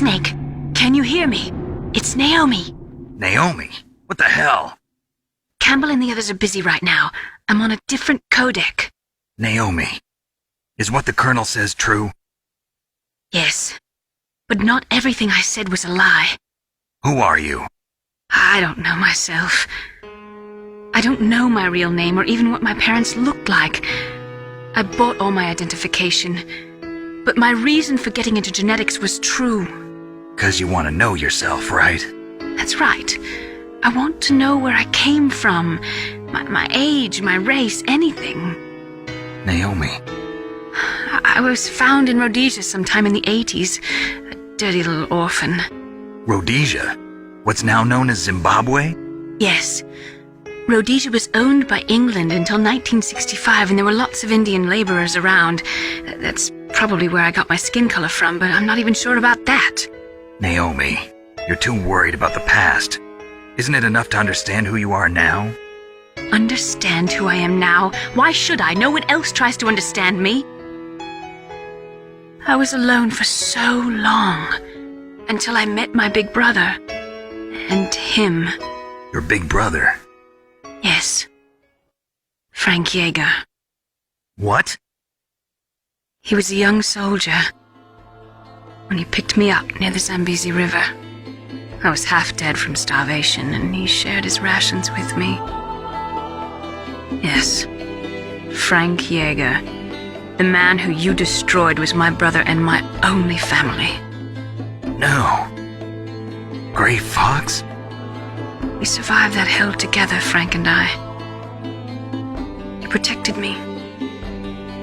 [SPEAKER 10] Snake, can you hear me? It's Naomi.
[SPEAKER 3] Naomi? What the hell?
[SPEAKER 10] Campbell and the others are busy right now. I'm on a different codec.
[SPEAKER 3] Naomi, is what the Colonel says true?
[SPEAKER 10] Yes, but not everything I said was a lie.
[SPEAKER 3] Who are you?
[SPEAKER 10] I don't know myself. I don't know my real name or even what my parents looked like. I bought all my identification, but my reason for getting into genetics was true.
[SPEAKER 3] 'Cause you want to know yourself, right?
[SPEAKER 10] That's right. I want to know where I came from, my age, my race, anything.
[SPEAKER 3] Naomi.
[SPEAKER 10] I was found in Rhodesia sometime in the 80s, a dirty little orphan.
[SPEAKER 3] Rhodesia? What's now known as Zimbabwe?
[SPEAKER 10] Yes. Rhodesia was owned by England until 1965, and there were lots of Indian laborers around. That's probably where I got my skin color from, but I'm not even sure about that.
[SPEAKER 3] Naomi, you're too worried about the past. Isn't it enough to understand who you are now?
[SPEAKER 10] Understand who I am now? Why should I? No one else tries to understand me. I was alone for so long, until I met my big brother. And him.
[SPEAKER 3] Your big brother?
[SPEAKER 10] Yes. Frank Yeager.
[SPEAKER 3] What?
[SPEAKER 10] He was a young soldier when he picked me up near the Zambezi River. I was half dead from starvation, and he shared his rations with me. Yes, Frank Yeager. The man who you destroyed was my brother and my only family.
[SPEAKER 3] No. Gray Fox?
[SPEAKER 10] We survived that hell together, Frank and I. He protected me.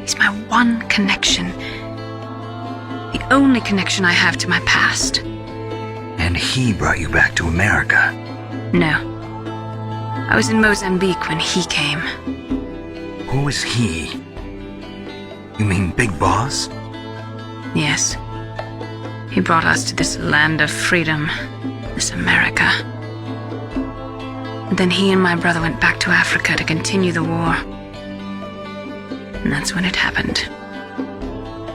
[SPEAKER 10] He's my one connection. The only connection I have to my past.
[SPEAKER 3] And he brought you back to America?
[SPEAKER 10] No. I was in Mozambique when he came.
[SPEAKER 3] Who is he? You mean Big Boss?
[SPEAKER 10] Yes. He brought us to this land of freedom, this America. And then he and my brother went back to Africa to continue the war. And that's when it happened.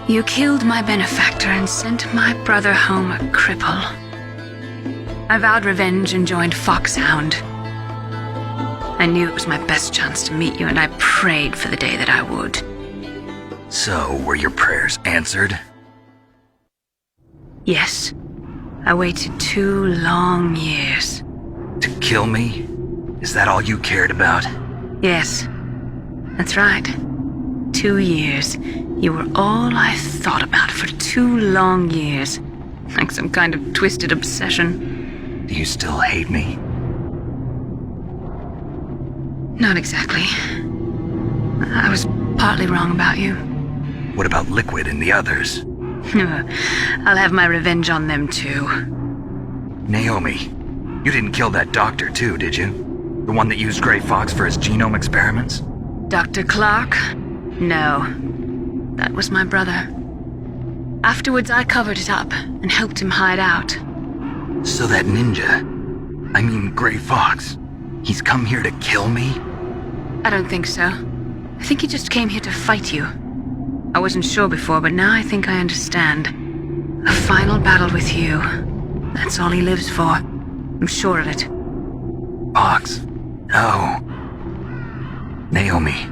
[SPEAKER 10] You killed my benefactor and sent my brother home a cripple. I vowed revenge and joined Foxhound. I knew it was my best chance to meet you, and I prayed for the day that I would.
[SPEAKER 3] So, were your prayers answered?
[SPEAKER 10] Yes. I waited 2 long years.
[SPEAKER 3] To kill me? Is that all you cared about?
[SPEAKER 10] Yes. That's right. 2 years. You were all I thought about for 2 long years. Like some kind of twisted obsession.
[SPEAKER 3] Do you still hate me?
[SPEAKER 10] Not exactly. I was partly wrong about you.
[SPEAKER 3] What about Liquid and the others?
[SPEAKER 10] I'll have my revenge on them too.
[SPEAKER 3] Naomi, you didn't kill that doctor too, did you? The one that used Gray Fox for his genome experiments?
[SPEAKER 10] Dr. Clark? No. That was my brother. Afterwards, I covered it up and helped him hide out.
[SPEAKER 3] So that ninja, I mean Gray Fox, he's come here to kill me?
[SPEAKER 10] I don't think so. I think he just came here to fight you. I wasn't sure before, but now I think I understand. A final battle with you. That's all he lives for. I'm sure of it.
[SPEAKER 3] Fox? No. Naomi,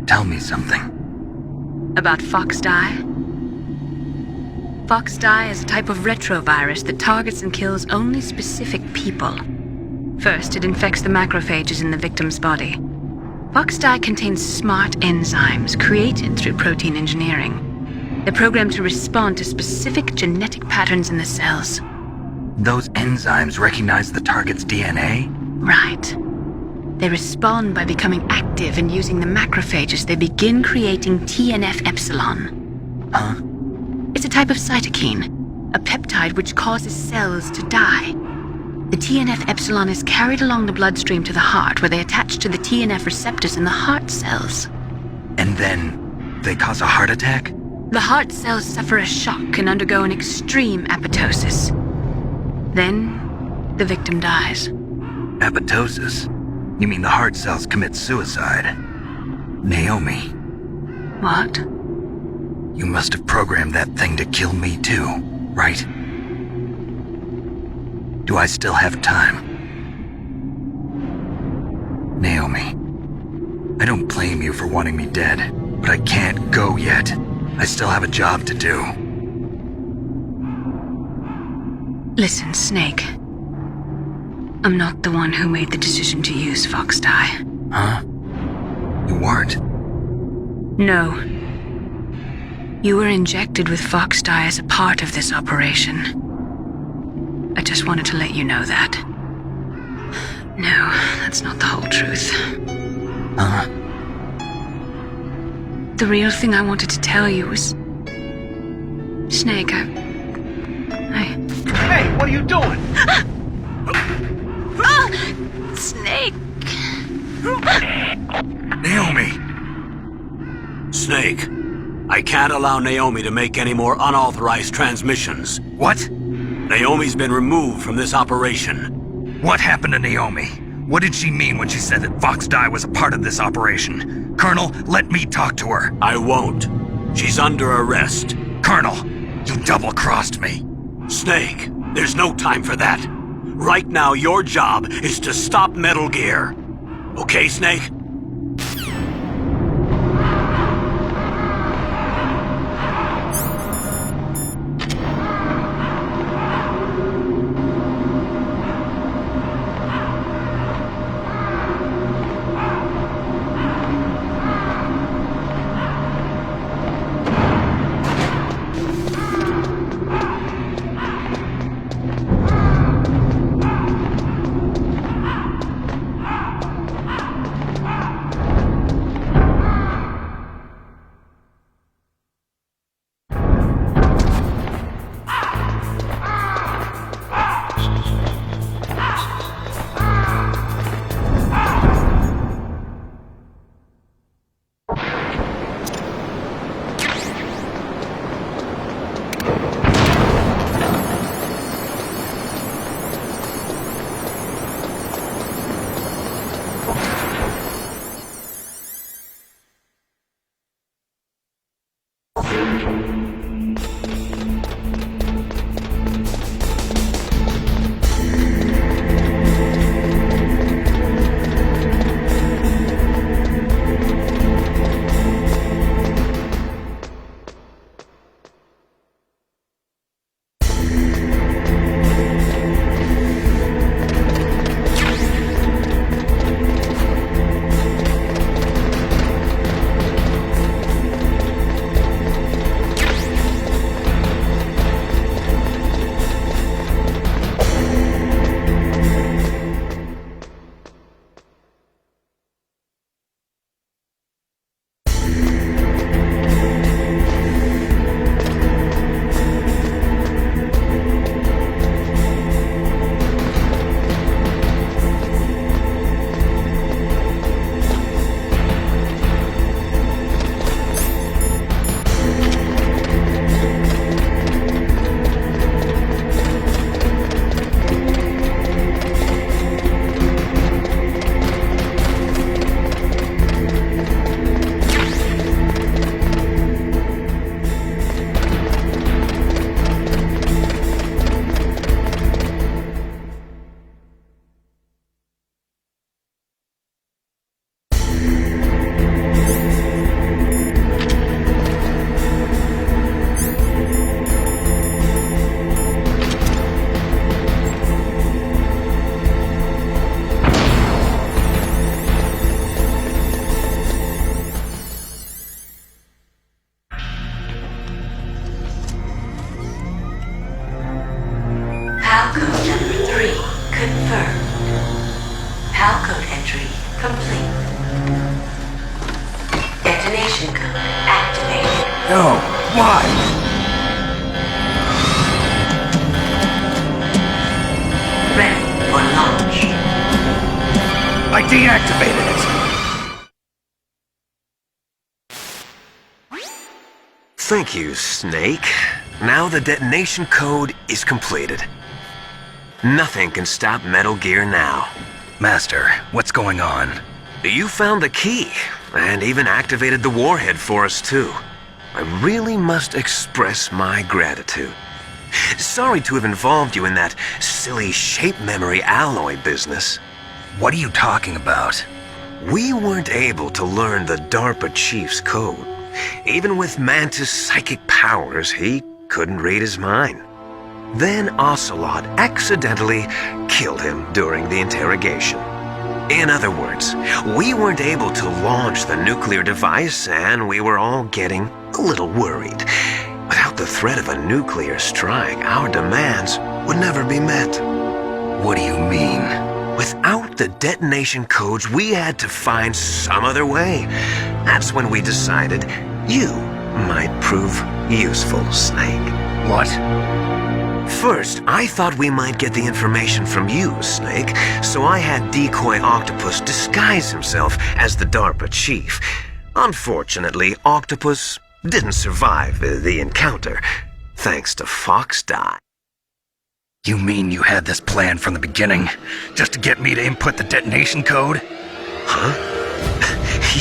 [SPEAKER 3] tell me something.
[SPEAKER 10] About FoxDie? FoxDie is a type of retrovirus that targets and kills only specific people. First, it infects the macrophages in the victim's body. FoxDie contains smart enzymes created through protein engineering. They're programmed to respond to specific genetic patterns in the cells.
[SPEAKER 3] Those enzymes recognize the target's DNA?
[SPEAKER 10] Right. They respond by becoming active and using the macrophages. They begin creating TNF-epsilon.
[SPEAKER 3] Huh?
[SPEAKER 10] It's a type of cytokine, a peptide which causes cells to die. The TNF-epsilon is carried along the bloodstream to the heart, where they attach to the TNF receptors in the heart cells.
[SPEAKER 3] And then they cause a heart attack?
[SPEAKER 10] The heart cells suffer a shock and undergo an extreme apoptosis. Then, the victim dies.
[SPEAKER 3] Apoptosis? You mean the heart cells commit suicide? Naomi.
[SPEAKER 10] What?
[SPEAKER 3] You must have programmed that thing to kill me too, right? Do I still have time? Naomi, I don't blame you for wanting me dead, but I can't go yet. I still have a job to do.
[SPEAKER 10] Listen, Snake. I'm not the one who made the decision to use Fox Dye.
[SPEAKER 3] Huh? You weren't?
[SPEAKER 10] No. You were injected with Fox Dye as a part of this operation. I just wanted to let you know that. No, that's not the whole truth.
[SPEAKER 3] Huh?
[SPEAKER 10] The real thing I wanted to tell you was... Snake, I...
[SPEAKER 6] Hey, what are you doing?
[SPEAKER 10] Snake!
[SPEAKER 3] Naomi!
[SPEAKER 6] Snake, I can't allow Naomi to make any more unauthorized transmissions.
[SPEAKER 3] What?
[SPEAKER 6] Naomi's been removed from this operation.
[SPEAKER 3] What happened to Naomi? What did she mean when she said that Fox Dye was a part of this operation? Colonel, let me talk to her.
[SPEAKER 6] I won't. She's under arrest.
[SPEAKER 3] Colonel, you double-crossed me.
[SPEAKER 6] Snake, there's no time for that. Right now, your job is to stop Metal Gear. Okay, Snake?
[SPEAKER 3] No, why?
[SPEAKER 9] Ready for launch.
[SPEAKER 3] I deactivated it.
[SPEAKER 2] Thank you, Snake. Now the detonation code is completed. Nothing can stop Metal Gear now.
[SPEAKER 3] Master, what's going on?
[SPEAKER 2] You found the key, and even activated the warhead for us, too. I really must express my gratitude. Sorry to have involved you in that silly shape memory alloy business.
[SPEAKER 3] What are you talking about?
[SPEAKER 2] We weren't able to learn the DARPA chief's code. Even with Mantis' psychic powers, he couldn't read his mind. Then Ocelot accidentally killed him during the interrogation. In other words, we weren't able to launch the nuclear device, and we were all getting a little worried. Without the threat of a nuclear strike, our demands would never be met.
[SPEAKER 3] What do you mean?
[SPEAKER 2] Without the detonation codes, we had to find some other way. That's when we decided you might prove useful, Snake.
[SPEAKER 3] What?
[SPEAKER 2] First, I thought we might get the information from you, Snake, so I had Decoy Octopus disguise himself as the DARPA chief. Unfortunately, Octopus didn't survive the encounter, thanks to Fox Die.
[SPEAKER 3] You mean you had this plan from the beginning, just to get me to input the detonation code?
[SPEAKER 2] Huh?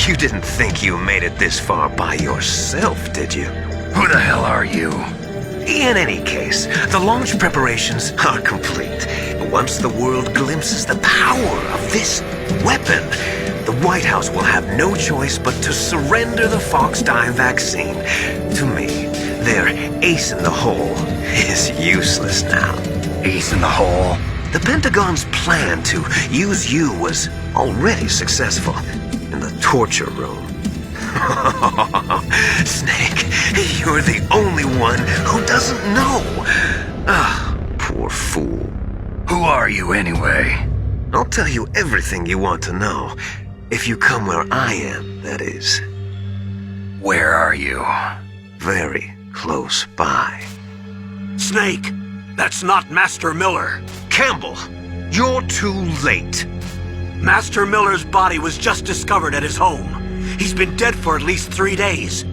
[SPEAKER 2] You didn't think you made it this far by yourself, did you?
[SPEAKER 3] Who the hell are you?
[SPEAKER 2] In any case, the launch preparations are complete. Once the world glimpses the power of this weapon, the White House will have no choice but to surrender the Fox Die vaccine to me. Their ace in the hole is useless now.
[SPEAKER 3] Ace in the hole?
[SPEAKER 2] The Pentagon's plan to use you was already successful in the torture room. Snake, you're the only one who doesn't know. Ah, poor fool.
[SPEAKER 3] Who are you anyway?
[SPEAKER 2] I'll tell you everything you want to know. If you come where I am, that is.
[SPEAKER 3] Where are you?
[SPEAKER 2] Very close by.
[SPEAKER 6] Snake, that's not Master Miller.
[SPEAKER 2] Campbell, you're too late.
[SPEAKER 6] Master Miller's body was just discovered at his home. He's been dead for at least 3 days.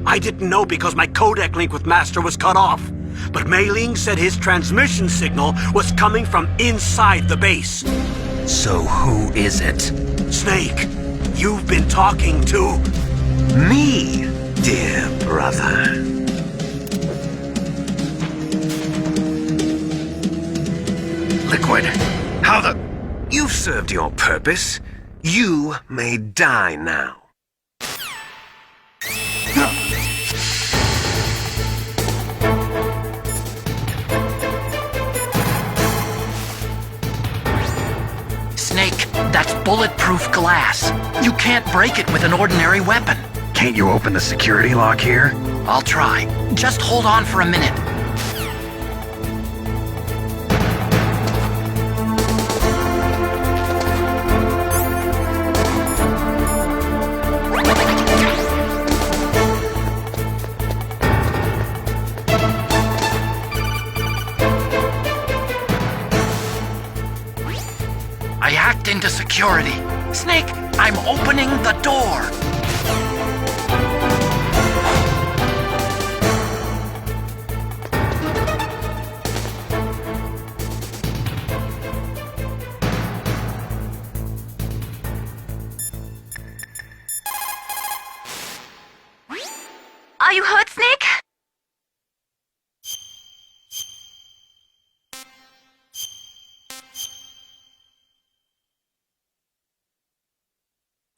[SPEAKER 6] I didn't know because my codec link with Master was cut off. But Mei Ling said his transmission signal was coming from inside the base.
[SPEAKER 3] So who is it?
[SPEAKER 6] Snake, you've been talking to...
[SPEAKER 2] Me, dear brother.
[SPEAKER 3] Liquid, how the...
[SPEAKER 2] You've served your purpose. You may die now.
[SPEAKER 5] Snake, that's bulletproof glass. You can't break it with an ordinary weapon.
[SPEAKER 3] Can't you open the security lock here?
[SPEAKER 5] I'll try. Just hold on for a minute. I hacked into security. Snake, I'm opening the door.
[SPEAKER 10] Are you hurt, Snake?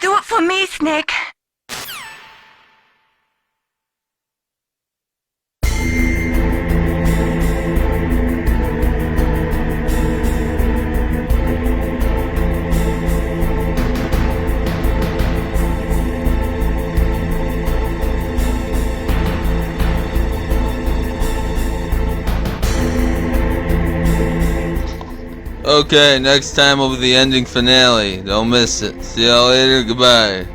[SPEAKER 10] Do it for me, Snake.
[SPEAKER 1] Okay, next time will be the ending finale. Don't miss it. See y'all later. Goodbye.